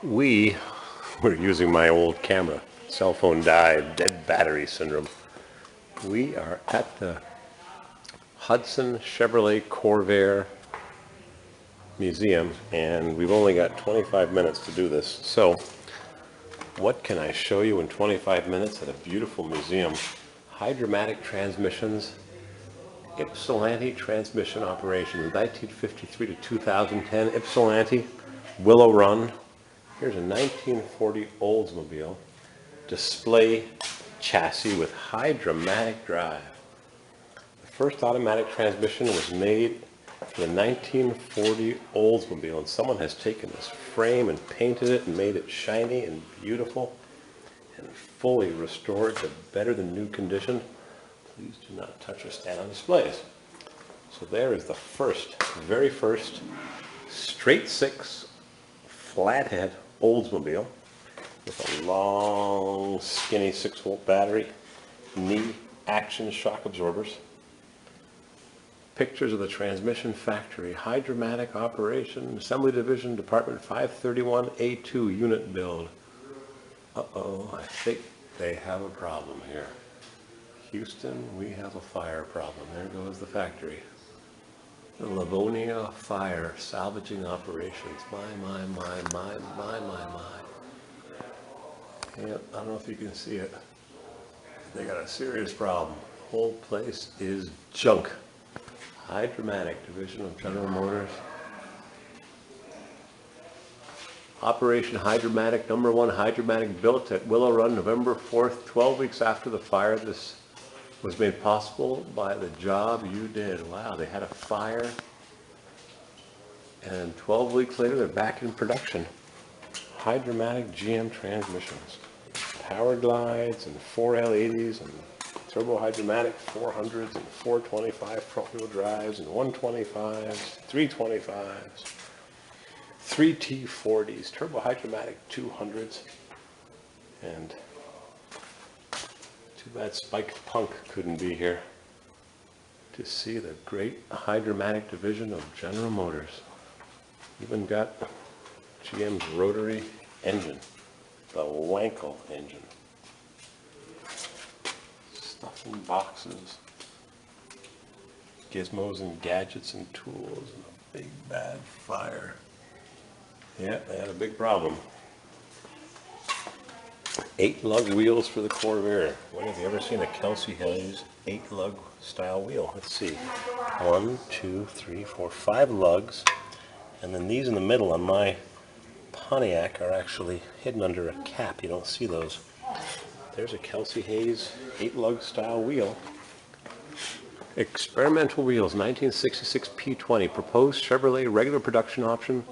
We were using my old camera. Cell phone died, dead battery syndrome. We are at the Hudson Chevrolet Corvair Museum, and we've only got 25 minutes to do this. So, what can I show you in 25 minutes at a beautiful museum? Hydromatic transmissions, Ypsilanti transmission operations, 1953 to 2010, Ypsilanti, Willow Run. Here's a 1940 Oldsmobile display chassis with hydromatic drive. The first automatic transmission was made for the 1940 Oldsmobile, and someone has taken this frame and painted it and made it shiny and beautiful and fully restored to better than new condition. Please do not touch or stand on displays. So there is the very first straight six flathead Oldsmobile with a long skinny 6-volt battery, knee action shock absorbers. Pictures of the transmission factory, hydromatic operation, assembly division, department 531A2 unit build. Uh-oh, I think they have a problem here. Houston, we have a fire problem. There goes the factory. The Livonia Fire salvaging operations. My. Yep, I don't know if you can see it. They got a serious problem. Whole place is junk. Hydromatic division of General Motors. Operation Hydromatic, number 1 Hydromatic built at Willow Run, November 4th, 12 weeks after the fire. This was made possible by the job you did. Wow, they had a fire, and 12 weeks later they're back in production. Hydromatic GM transmissions, power glides, and 4L80s, and turbo hydromatic 400s, and 425 front wheel drives, and 125s, 325s, 3T40s, turbo hydromatic 200s, and too bad Spike Punk couldn't be here to see the great hydromatic division of General Motors. Even got GM's rotary engine, the Wankel engine. Stuff in boxes, gizmos and gadgets and tools, and a big bad fire. Yeah, they had a big problem. 8-lug wheels for the Corvair. When have you ever seen a Kelsey Hayes 8-lug style wheel? Let's see. 1, 2, 3, 4, 5 lugs. And then these in the middle on my Pontiac are actually hidden under a cap. You don't see those. There's a Kelsey Hayes 8-lug style wheel. Experimental wheels, 1966 P20. Proposed Chevrolet regular production option.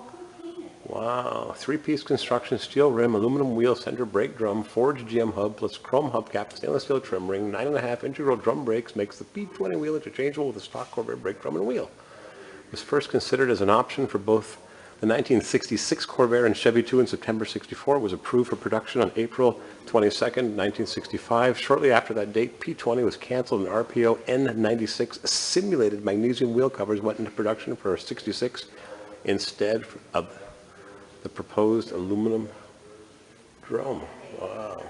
Wow, 3-piece construction, steel rim, aluminum wheel, center brake drum, forged GM hub, plus chrome hubcap, stainless steel trim ring, 9.5 integral drum brakes makes the P20 wheel interchangeable with a stock Corvair brake drum and wheel. It was first considered as an option for both the 1966 Corvair and Chevy 2 in September 64. It was approved for production on April 22nd, 1965. Shortly after that date, P20 was canceled and RPO N96 simulated magnesium wheel covers went into production for 66 instead of the proposed aluminum drum. Wow.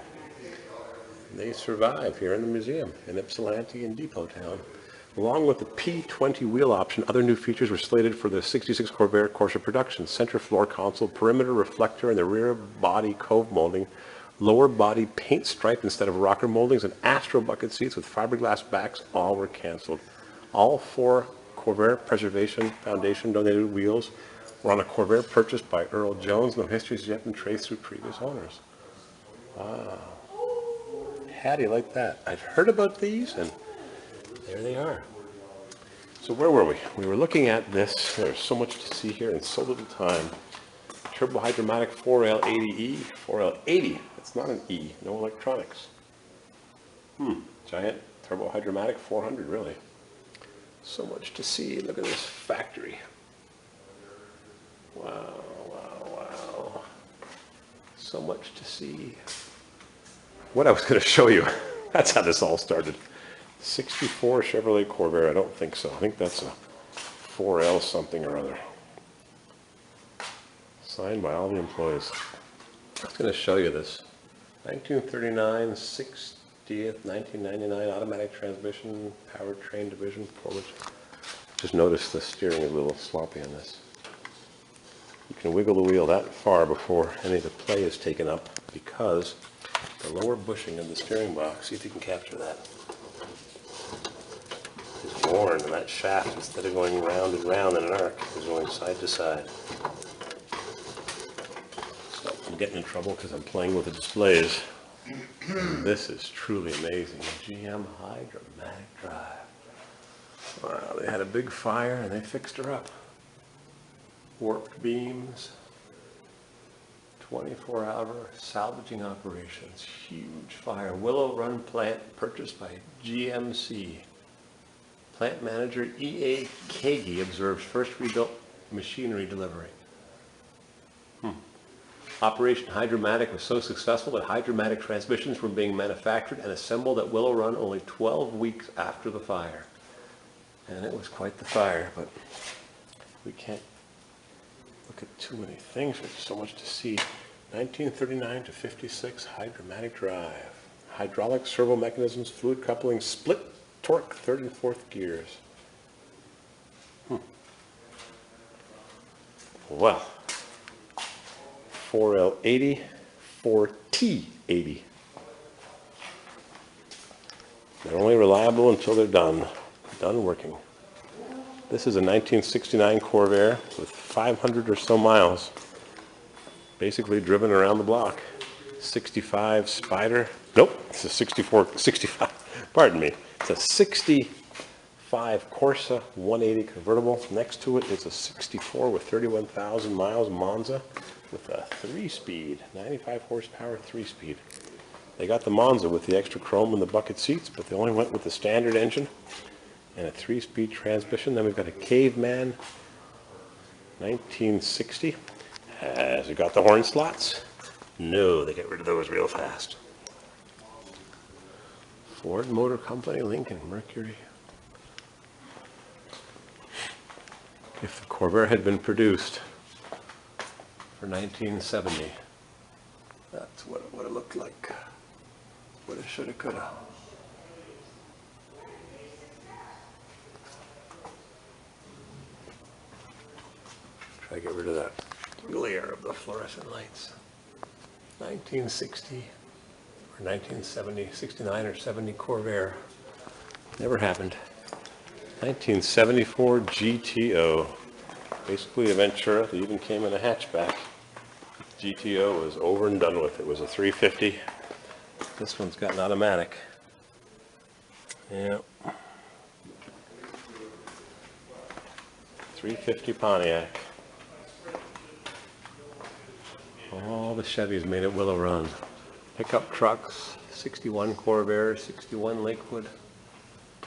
They survive here in the museum in Ypsilanti and Depot Town. Along with the P20 wheel option, other new features were slated for the 66 Corvair Corsa production. Center floor console, perimeter reflector, and the rear body cove molding, lower body paint stripe instead of rocker moldings, and Astro bucket seats with fiberglass backs all were canceled. All 4 Corvair Preservation Foundation donated wheels were on a Corvair purchased by Earl Jones. No history has yet been traced through previous owners. Wow. How do you like that? I've heard about these, and there they are. So where were we? We were looking at this. There's so much to see here in so little time. Turbo hydromatic 4L80E, 4L80. It's not an E, no electronics. Giant turbo hydromatic 400, really. So much to see. Look at this factory. Wow, wow, wow. So much to see. What I was going to show you, that's how this all started. 64 Chevrolet Corvair, I don't think so. I think that's a 4L something or other. Signed by all the employees. I was going to show you this. 1939, 60th, 1999 automatic transmission, powertrain division, performance. Just notice the steering is a little sloppy on this. You can wiggle the wheel that far before any of the play is taken up because the lower bushing of the steering box, see if you can capture that, is worn, and that shaft, instead of going round and round in an arc, is going side to side. So I'm getting in trouble because I'm playing with the displays. This is truly amazing. GM Hydromatic Drive. Wow, they had a big fire and they fixed her up. Warped beams, 24-hour salvaging operations, huge fire. Willow Run plant purchased by GMC. Plant manager E.A. Kagi observes first rebuilt machinery delivery. Operation Hydromatic was so successful that Hydromatic transmissions were being manufactured and assembled at Willow Run only 12 weeks after the fire. And it was quite the fire, but we can't look at too many things. There's so much to see. 1939 to 56 Hydromatic Drive. Hydraulic servo mechanisms, fluid coupling, split torque, third and fourth gears. Well, 4L80, 4T80. They're only reliable until they're done working. This is a 1969 Corvair with 500 or so miles, basically driven around the block. 65 Spyder, nope, it's a 65, pardon me, it's a 65 Corsa 180 convertible. Next to it is a 64 with 31,000 miles Monza with a 3-speed, 95 horsepower 3-speed. They got the Monza with the extra chrome and the bucket seats, but they only went with the standard engine and a 3-speed transmission. Then we've got a Caveman 1960. Has it got the horn slots? No, they get rid of those real fast. Ford Motor Company, Lincoln, Mercury. If the Corvair had been produced for 1970, that's what it would have looked like. Woulda, shoulda, coulda. Try to get rid of that glare of the fluorescent lights. 1960 or 1970, 69 or 70 Corvair. Never happened. 1974 GTO. Basically a Ventura that even came in a hatchback. GTO was over and done with. It was a 350. This one's got an automatic. Yeah. 350 Pontiac. All the Chevys made at Willow Run. Pickup trucks, 61 Corvair, 61 Lakewood,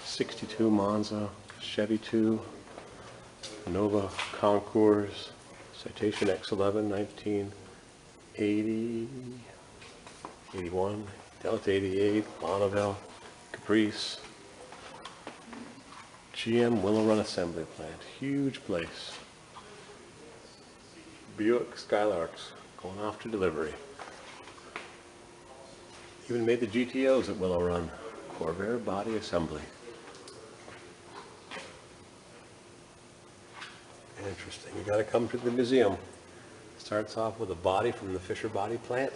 62 Monza, Chevy 2, Nova Concours, Citation X11, 1980, 81, Delta 88, Bonneville, Caprice, GM Willow Run Assembly Plant, huge place. Buick Skylarks going off to delivery. Even made the GTOs at Willow Run. Corvair Body Assembly. Interesting. You got to come to the museum. Starts off with a body from the Fisher Body Plant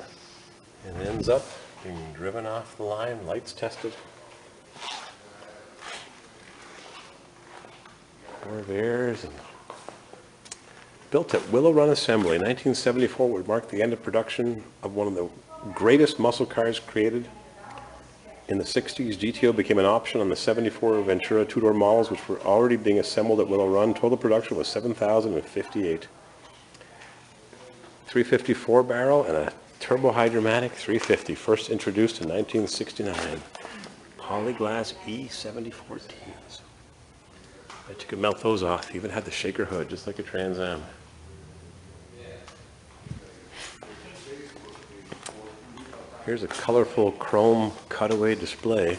and ends up being driven off the line, lights tested. Corvairs and built at Willow Run Assembly. 1974 would mark the end of production of one of the greatest muscle cars created. In the 60s, GTO became an option on the 74 Ventura two-door models, which were already being assembled at Willow Run. Total production was 7,058. 354 barrel and a turbo hydromatic 350, first introduced in 1969. Polyglass E7014s. Bet you could melt those off. Even had the shaker hood, just like a Trans Am. Here's a colorful chrome cutaway display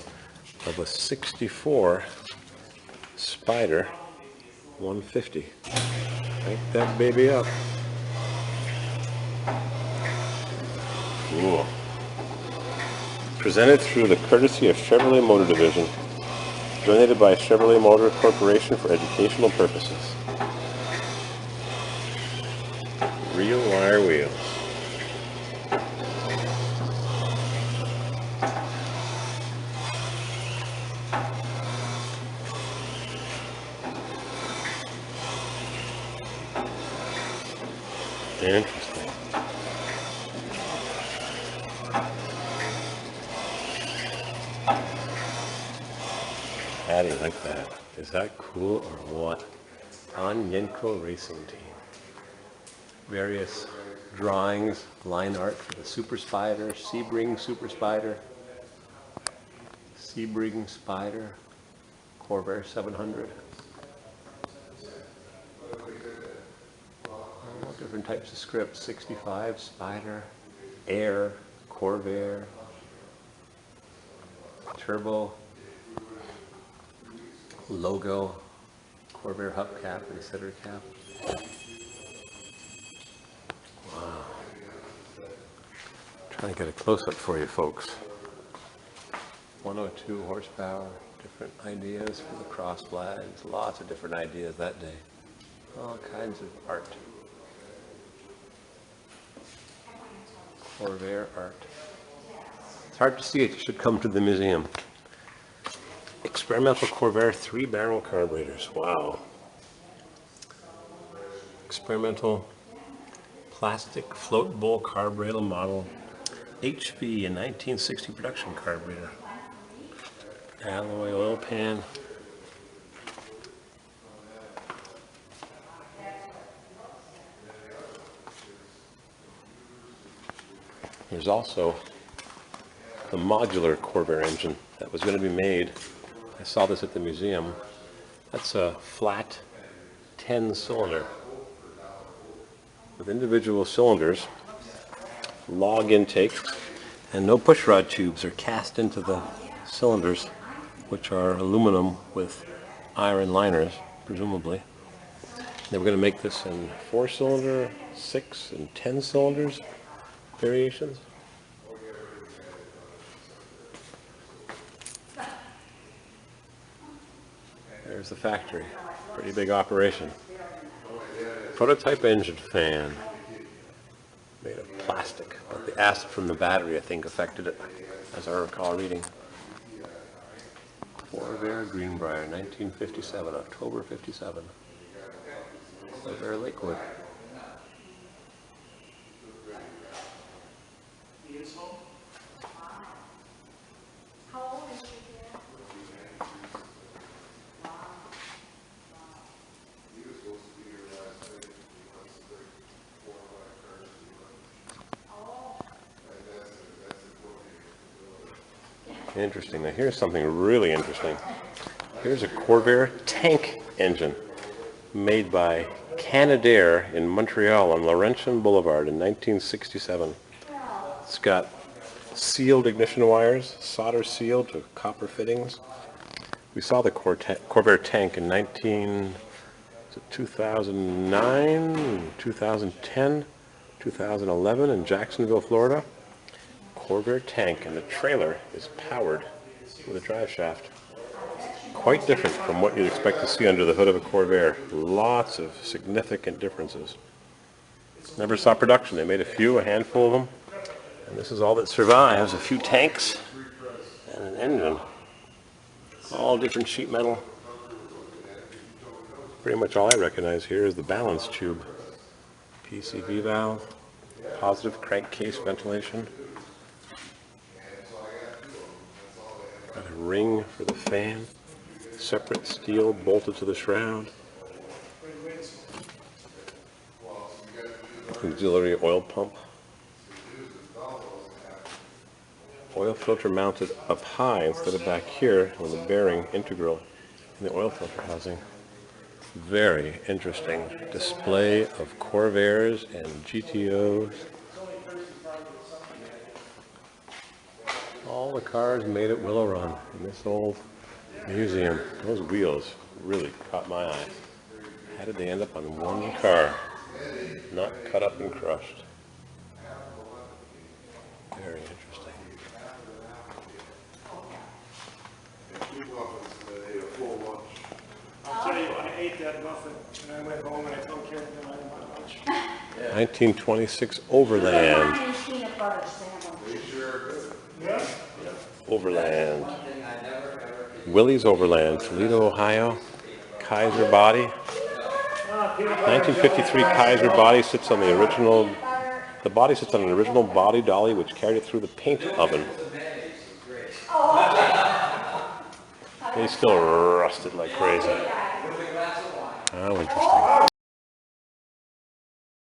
of a 64 Spyder 150. Crank that baby up. Cool. Presented through the courtesy of Chevrolet Motor Division. Donated by Chevrolet Motor Corporation for educational purposes. Real wire wheels. Interesting. How do you like that? Is that cool or what? Onyenko Racing Team. Various drawings, line art for the Super Spyder, Sebring Super Spyder, Sebring Spyder, Corvair 700. All different types of scripts, 65, Spyder, Air, Corvair, Turbo, logo, Corvair hubcap and center cap. Wow. Trying to get a close-up for you folks. 102 horsepower, different ideas for the cross flags, lots of different ideas that day. All kinds of art. Corvair art. It's hard to see it, you should come to the museum. Experimental Corvair 3-barrel carburetors. Wow. Experimental plastic float bowl carburetor model HV in 1960 production carburetor. Alloy oil pan. There's also the modular Corvair engine that was going to be made. I saw this at the museum. That's a flat 10-cylinder with individual cylinders, log intake, and no pushrod tubes are cast into the cylinders, which are aluminum with iron liners, presumably. They were going to make this in 4-cylinder, 6, and 10 cylinders variations. There's the factory. Pretty big operation. Prototype engine fan. Made of plastic, but the acid from the battery, I think, affected it, as I recall reading. Corvair Greenbrier, 1957, October 57. Corvair Lakewood. Interesting. Now here's something really interesting. Here's a Corvair tank engine made by Canadair in Montreal on Laurentian Boulevard in 1967. It's got sealed ignition wires, solder sealed to copper fittings. We saw the Corvair tank in 2009, 2010, 2011 in Jacksonville, Florida. Corvair tank, and the trailer is powered with a drive shaft. Quite different from what you'd expect to see under the hood of a Corvair. Lots of significant differences. Never saw production. They made a handful of them, and this is all that survives. A few tanks and an engine. All different sheet metal. Pretty much all I recognize here is the balance tube. PCV valve, positive crankcase ventilation. Got a ring for the fan, separate steel bolted to the shroud. Auxiliary oil pump. Oil filter mounted up high instead of back here with a bearing integral in the oil filter housing. Very interesting display of Corvairs and GTOs. All the cars made at Willow Run in this old museum. Those wheels really caught my eye. How did they end up on one car? Not cut up and crushed. Very interesting. I'll tell you, I ate that muffin, and I went home and I told Karen that I didn't want lunch. 1926 Overland. Yeah? Overland. Willie's Overland, Toledo, Ohio. Kaiser body. 1953 Kaiser body sits on the original. The body sits on an original body dolly which carried it through the paint oven. They still rusted like crazy. How interesting.